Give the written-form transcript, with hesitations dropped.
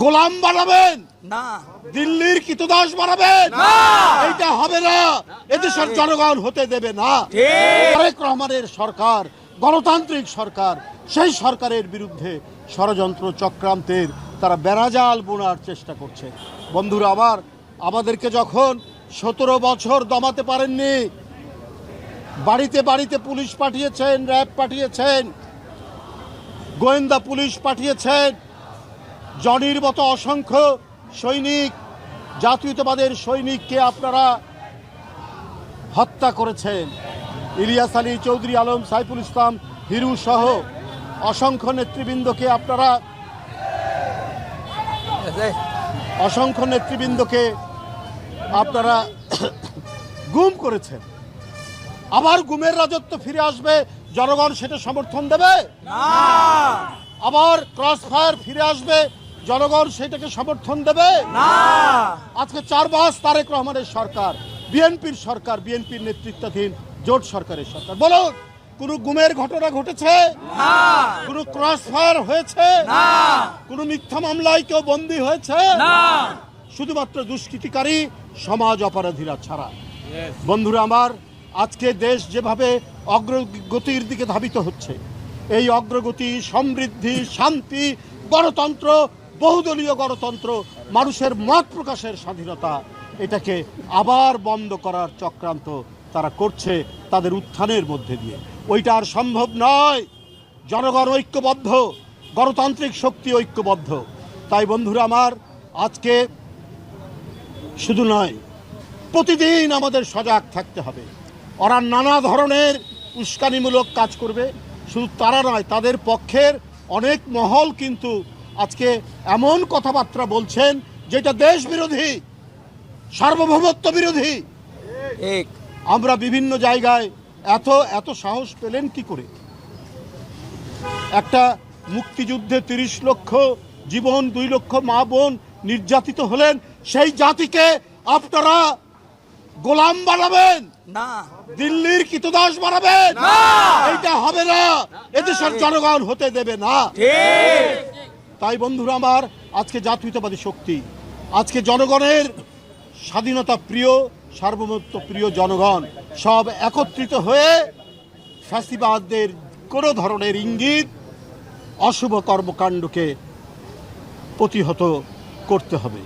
গোলাম বানাবেন না, দিল্লির কৃতদাস বানাবেন না, এইটা হবে না। এদেশের জনগণ হতে দেবে না। তারেক রহমানের সরকার গণতান্ত্রিক সরকার, সেই সরকারের বিরুদ্ধে ষড়যন্ত্র চক্রান্তের তারা বেড়াজাল বোনার চেষ্টা করছে। বন্ধুরা আমার, আমাদেরকে যখন 17 বছর দমাতে পারেননি, বাড়িতে বাড়িতে পুলিশ পাঠিয়েছেন, র্যাব পাঠিয়েছেন, গোয়েন্দা পুলিশ পাঠিয়েছেন, জনির মতো অসংখ্য সৈনিক, জাতীয়তাবাদের সৈনিককে আপনারা হত্যা করেছেন। ইলিয়াস আলী, চৌধুরী আলম, সাইফুল ইসলাম, হিরু সহ অসংখ্য নেতৃবৃন্দকে আপনারা গুম করেছেন। আবার গুমের রাজত্ব ফিরে আসবে, জনগণ সেটা সমর্থন দেবে না। আবার ক্রস ফায়ার ফিরে আসবে, জনগণ সেটাকে সমর্থন দেবে না। আজকে 4 মাস তারেক রহমানের সরকার, বিএনপির সরকার, বিএনপির নেতৃত্বাধীন জোট সরকারের সরকার, বলুন কোন গুমের ঘটনা ঘটেছে? না। কোন ক্রস ফায়ার হয়েছে? না। কোন মিথ্যা মামলায় কেউ বন্দী হয়েছে? না। শুধুমাত্র দুষ্কৃতিকারী, সমাজ অপরাধীরা ছাড়া। বন্ধুরা আমার, আজকে দেশ যেভাবে অগ্রগতির দিকে ধাবিত হচ্ছে, এই অগ্রগতি, সমৃদ্ধি, শান্তি, গণতন্ত্র, বহুদলীয় গণতন্ত্র, মানুষের মত প্রকাশের স্বাধীনতা, এটাকে আবার বন্ধ করার চক্রান্ত তারা করছে তাদের উত্থানের মধ্যে দিয়ে। ওইটা আর সম্ভব নয়। জনগণ ঐক্যবদ্ধ, গণতান্ত্রিক শক্তি ঐক্যবদ্ধ। তাই বন্ধুরা আমার, আজকে শুধু নয়, প্রতিদিন আমাদের সজাগ থাকতে হবে। ওরা নানা ধরনের উস্কানিমূলক কাজ করবে, শুধু তারা নয়, তাদের পক্ষের অনেক মহল কিন্তু আজকে এমন কথাবার্তা বলছেন যেটা দেশ বিরোধী, সার্বভৌমত্ব বিরোধী। আমরা বিভিন্ন জায়গায় এত সাহস পেলেন কি করে? একটা মুক্তিযুদ্ধে 30 লক্ষ জীবন, 2 লক্ষ মা বোন নির্যাতিত হলেন, সেই জাতিকে আপনারা গোলাম বানাবেন না, দিল্লির কৃতদাস বানাবেন না। এইটা হবে না। এদেশের জনগণ হতে দেবে না। তাই বন্ধুরা আমার, আজকে জাতীয়তাবাদী শক্তি, আজকে জনগণের স্বাধীনতা প্রিয়, সার্বভৌমত্ব প্রিয় জনগণ সব একত্রিত হয়ে ফ্যাসিবাদদের কোনো ধরনের ইঙ্গিত, অশুভ কর্মকাণ্ডকে প্রতিহত করতে হবে।